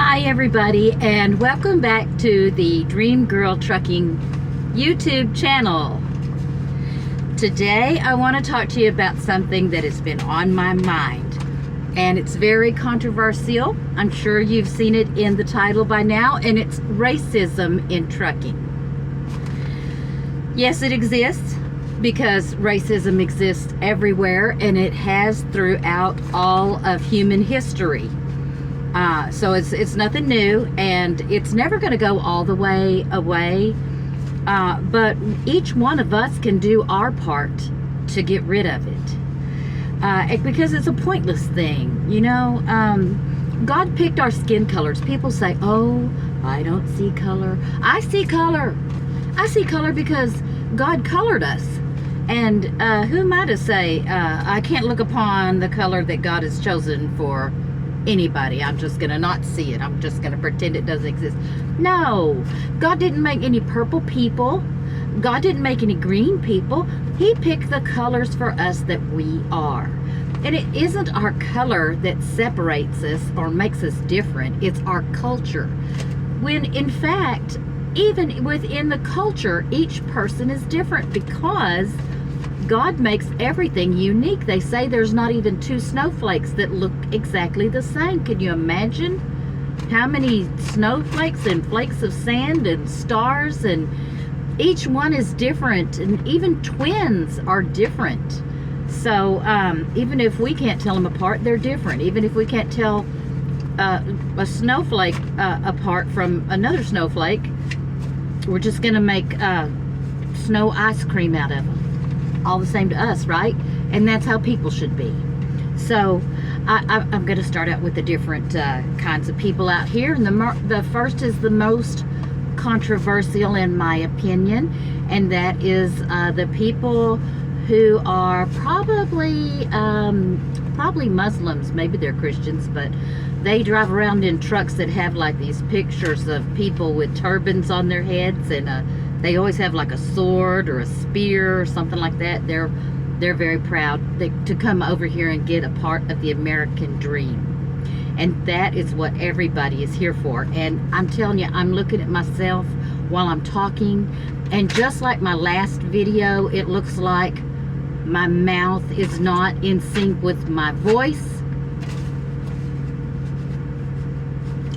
Hi everybody, and welcome back to the Dream Girl Trucking YouTube channel. Today I want to talk to you about something that has been on my mind, and it's very controversial. I'm sure you've seen it in the title by now, and it's racism in trucking. Yes, it exists because racism exists everywhere, and it has throughout all of human history. So it's nothing new, and it's never going to go all the way away, but each one of us can do our part to get rid of it, because it's a pointless thing. You know, God picked our skin colors. People say, oh, I don't see color. I see color. I see color because God colored us. And who am I to say I can't look upon the color that God has chosen for anybody? I'm just gonna not see it. I'm just gonna pretend it doesn't exist. No, God didn't make any purple people. God didn't make any green people. He picked the colors for us that we are. And it isn't our color that separates us or makes us different. It's our culture. When in fact, even within the culture, each person is different because God makes everything unique. They say there's not even two snowflakes that look exactly the same. Can you imagine how many snowflakes and flakes of sand and stars, and each one is different, and even twins are different. So even if we can't tell them apart, they're different. Even if we can't tell a snowflake apart from another snowflake, we're just gonna make snow ice cream out of them. All the same to us, right? And that's how people should be. So I'm going to start out with the different kinds of people out here, and the first is the most controversial in my opinion, and that is the people who are probably Muslims. Maybe they're Christians, but they drive around in trucks that have like these pictures of people with turbans on their heads, and they always have like a sword or a spear or something like that. They're very proud to come over here and get a part of the American dream. And that is what everybody is here for. And I'm telling you, I'm looking at myself while I'm talking, and just like my last video, it looks like my mouth is not in sync with my voice.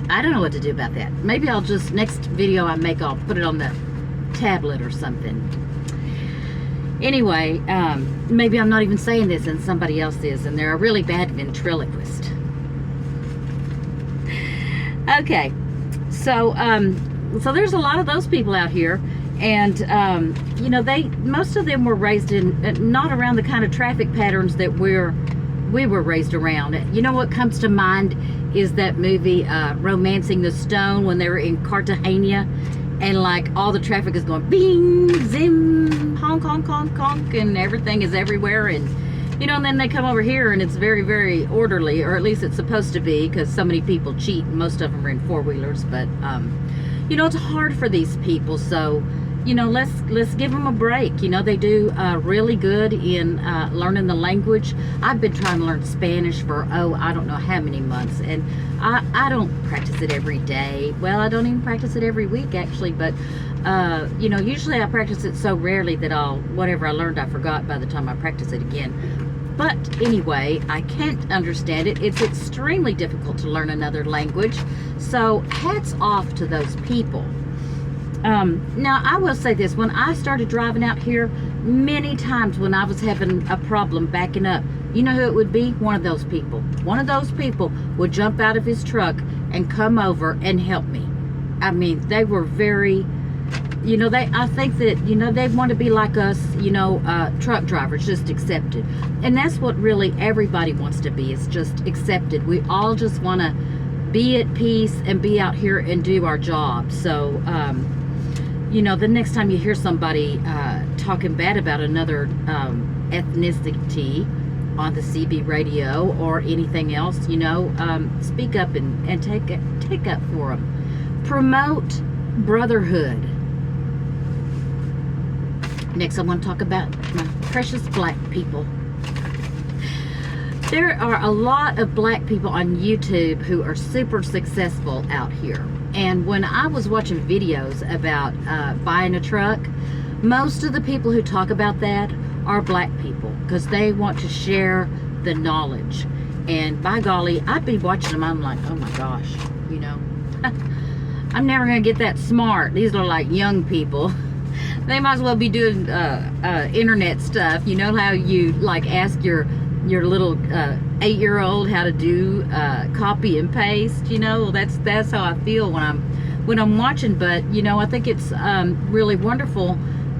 I don't know what to do about that. Maybe I'll just, next video I make, I'll put it on the tablet or something. Anyway, maybe I'm not even saying this and somebody else is, and they're a really bad ventriloquist. Okay, so so there's a lot of those people out here, and you know, most of them were raised in not around the kind of traffic patterns that we were raised around. You know what comes to mind is that movie Romancing the Stone, when they were in Cartagena, and like all the traffic is going bing, zim, honk, honk, honk, honk, and everything is everywhere. And you know, and then they come over here and it's very, very orderly, or at least it's supposed to be, because so many people cheat. Most of them are in four-wheelers, but you know, it's hard for these people. So you know, let's give them a break. You know, they do really good in learning the language. I've been trying to learn Spanish for, I don't know how many months, and I don't practice it every day. Well, I don't even practice it every week, actually, but you know, usually I practice it so rarely that whatever I learned I forgot by the time I practice it again. But anyway, I can't understand it. It's extremely difficult to learn another language, so hats off to those people. Now, I will say this. When I started driving out here, many times when I was having a problem backing up, you know who it would be? One of those people. One of those people would jump out of his truck and come over and help me. I mean, they were very, you know, I think that, you know, they want to be like us, you know, truck drivers, just accepted. And that's what really everybody wants to be, is just accepted. We all just want to be at peace and be out here and do our job. So, you know, the next time you hear somebody talking bad about another ethnicity on the CB radio or anything else, you know, speak up and take up for them. Promote brotherhood. Next, I want to talk about my precious black people. There are a lot of black people on YouTube who are super successful out here. And when I was watching videos about buying a truck, most of the people who talk about that are black people because they want to share the knowledge. And by golly, I'd be watching them, I'm like, oh my gosh, you know, I'm never going to get that smart. These are like young people. They might as well be doing internet stuff. You know how you like ask your little 8-year-old how to do copy and paste, you know? That's how I feel when I'm watching. But you know, I think it's really wonderful.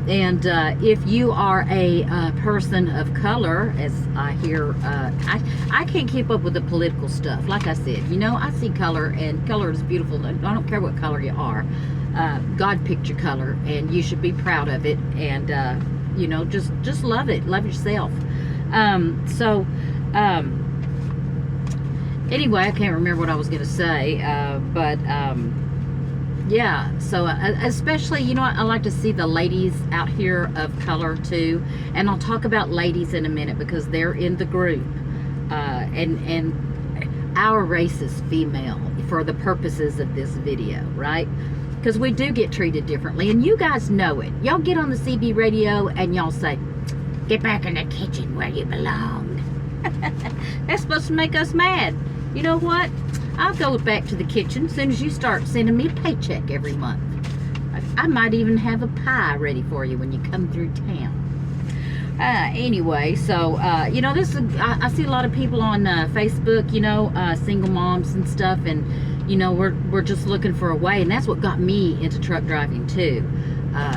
And if you are a person of color, as I hear, I can't keep up with the political stuff. Like I said, you know, I see color, and color is beautiful. I don't care what color you are. God picked your color, and you should be proud of it. And you know, just love it. Love yourself. Anyway, I can't remember what I was going to say, but yeah, so especially, you know, I like to see the ladies out here of color too, and I'll talk about ladies in a minute because they're in the group, and our race is female for the purposes of this video, right? Because we do get treated differently, and you guys know it. Y'all get on the CB radio and y'all say, "Get back in the kitchen where you belong." That's supposed to make us mad. You know what? I'll go back to the kitchen as soon as you start sending me a paycheck every month. I might even have a pie ready for you when you come through town. Anyway, so, you know, I see a lot of people on Facebook, you know, single moms and stuff, and, you know, we're just looking for a way, and that's what got me into truck driving too.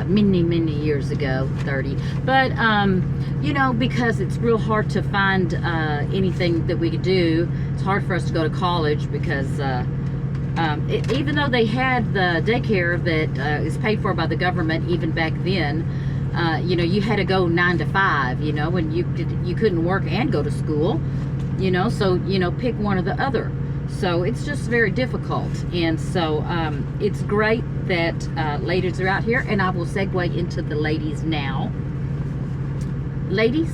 Many years ago, 30. But, you know, because it's real hard to find anything that we could do. It's hard for us to go to college because even though they had the daycare that is paid for by the government, even back then, you know, you had to go 9 to 5, you know, and you couldn't work and go to school, you know, so, you know, pick one or the other. So it's just very difficult. And so it's great that ladies are out here, and I will segue into the ladies now. Ladies,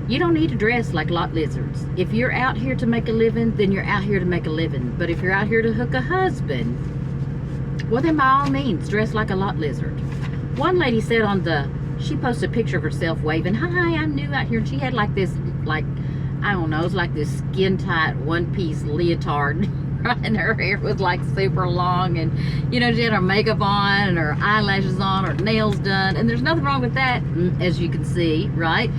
you don't need to dress like lot lizards. If you're out here to make a living, then you're out here to make a living. But if you're out here to hook a husband, well, then by all means, dress like a lot lizard. One lady said she posted a picture of herself waving, "Hi, I'm new out here." And she had like this, like, I don't know, it's like this skin tight one-piece leotard. And her hair was like super long, and you know, she had her makeup on and her eyelashes on, her nails done, and there's nothing wrong with that, as you can see, right?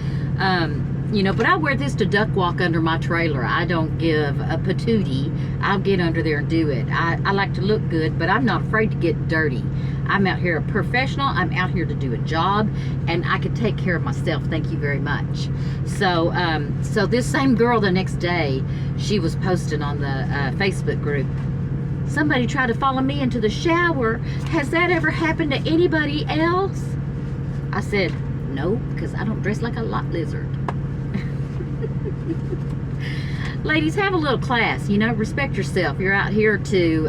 You know, but I wear this to duck walk under my trailer. I don't give a patootie. I'll get under there and do it. I like to look good, but I'm not afraid to get dirty. I'm out here a professional. I'm out here to do a job, and I can take care of myself. Thank you very much. So, so this same girl the next day, she was posting on the Facebook group, "Somebody tried to follow me into the shower. Has that ever happened to anybody else?" I said, "No, because I don't dress like a lot lizard." Ladies, have a little class, you know, respect yourself. You're out here to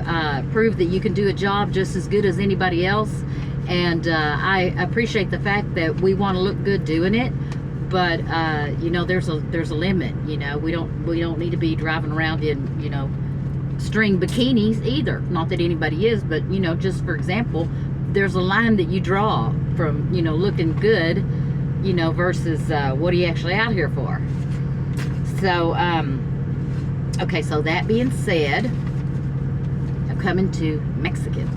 prove that you can do a job just as good as anybody else, and I appreciate the fact that we want to look good doing it, but you know, there's a limit. You know, we don't need to be driving around in, you know, string bikinis either. Not that anybody is, but you know, just for example, there's a line that you draw from, you know, looking good, you know, versus what are you actually out here for. So, okay, so that being said, I'm coming to Mexicans.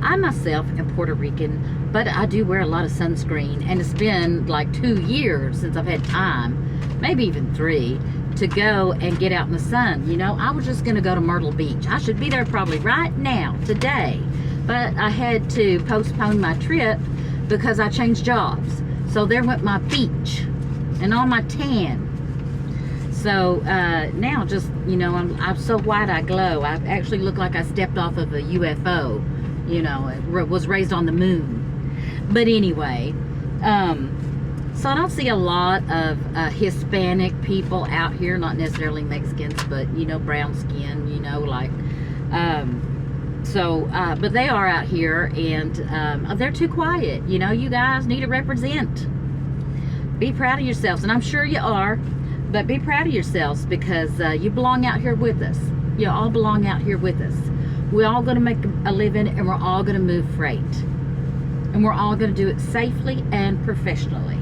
I myself am Puerto Rican, but I do wear a lot of sunscreen, and it's been like 2 years since I've had time, maybe even 3, to go and get out in the sun. You know, I was just going to go to Myrtle Beach. I should be there probably right now, today, but I had to postpone my trip because I changed jobs. So there went my beach and all my tan. So now, just, you know, I'm so white I glow. I actually look like I stepped off of a UFO, you know, was raised on the moon. But anyway, so I don't see a lot of Hispanic people out here, not necessarily Mexicans, but, you know, brown skin, you know, like, but they are out here, and they're too quiet. You know, you guys need to represent. Be proud of yourselves, and I'm sure you are. But be proud of yourselves, because you belong out here with us. You all belong out here with us. We're all going to make a living, and we're all going to move freight. And we're all going to do it safely and professionally.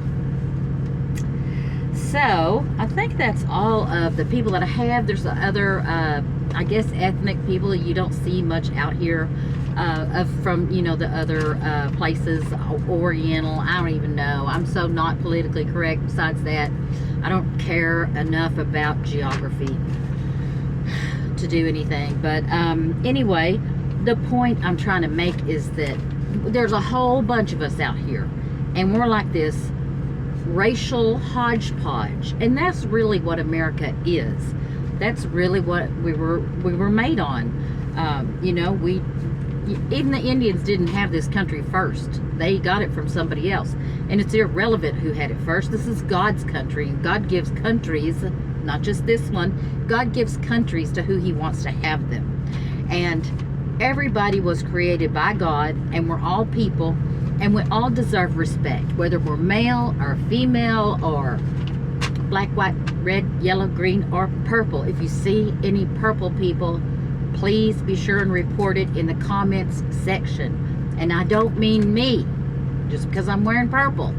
So, I think that's all of the people that I have. There's other, I guess, ethnic people you don't see much out here from, you know, the other places, Oriental, I don't even know. I'm so not politically correct. Besides that, I don't care enough about geography to do anything. But anyway, the point I'm trying to make is that there's a whole bunch of us out here, and we're like this racial hodgepodge, and that's really what America is. That's really what we were made on. You know, even the Indians didn't have this country first. They got it from somebody else, and it's irrelevant who had it first. This is God's country, and God gives countries, not just this one. God gives countries to who He wants to have them, and everybody was created by God, and we're all people. And we all deserve respect, whether we're male or female or black, white, red, yellow, green, or purple. If you see any purple people, please be sure and report it in the comments section. And I don't mean me, just because I'm wearing purple.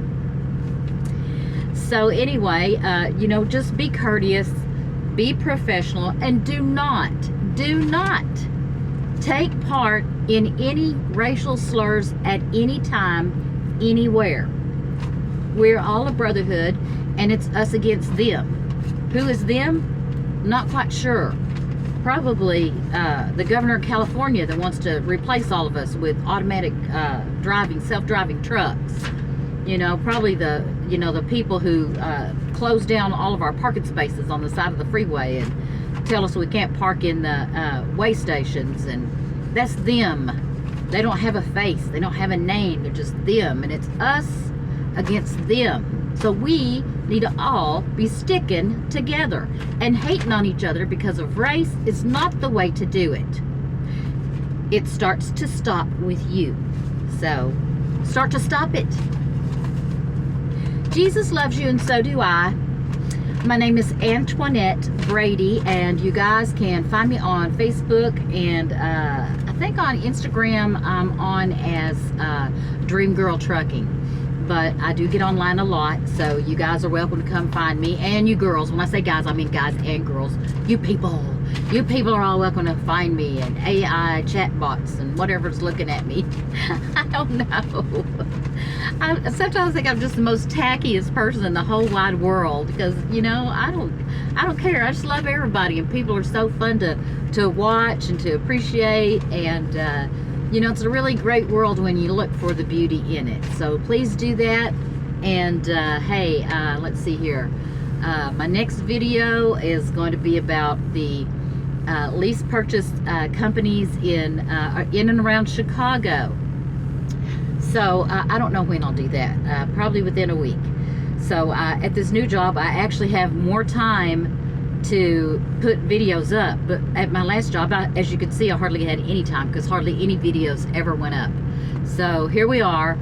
So anyway, you know, just be courteous, be professional, and do not take part in any racial slurs at any time, anywhere. We're all a brotherhood, and it's us against them. Who is them? Not quite sure. Probably the governor of California that wants to replace all of us with automatic driving, self-driving trucks. You know, probably the people who close down all of our parking spaces on the side of the freeway and tell us we can't park in the way stations, and that's them. They don't have a face, they don't have a name, they're just them, and it's us against them. So we need to all be sticking together, and hating on each other because of race is not the way to do it. It starts to stop with you. So start to stop it. Jesus loves you, and so do I. My name is Antoinette Brady, and you guys can find me on Facebook, and I think on Instagram I'm on as Dream Girl Trucking. But I do get online a lot, so you guys are welcome to come find me. And you girls, when I say guys, I mean guys and girls. You people are all welcome to find me, and AI chatbots and whatever's looking at me. I don't know. I sometimes think I'm just the most tackiest person in the whole wide world, because, you know, I don't care. I just love everybody, and people are so fun to watch and to appreciate, and you know, it's a really great world when you look for the beauty in it. So please do that. And hey, let's see here. My next video is going to be about the lease purchase companies in and around Chicago. So I don't know when I'll do that. Probably within a week. So at this new job, I actually have more time to put videos up, but at my last job, as you can see, I hardly had any time, because hardly any videos ever went up. So here we are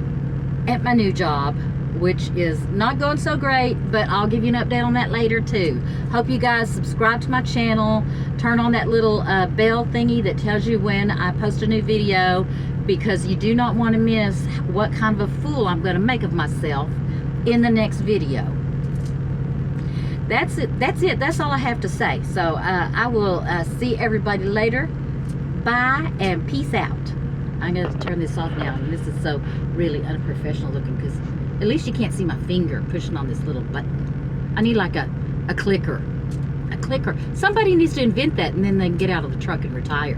at my new job, which is not going so great, but I'll give you an update on that later too. Hope you guys subscribe to my channel, turn on that little bell thingy that tells you when I post a new video, because you do not want to miss what kind of a fool I'm going to make of myself in the next video. That's it. That's all I have to say. So I will see everybody later. Bye and peace out. I'm going to turn this off now. And this is so really unprofessional looking, because at least you can't see my finger pushing on this little button. I need like a clicker. A clicker. Somebody needs to invent that, and then they can get out of the truck and retire.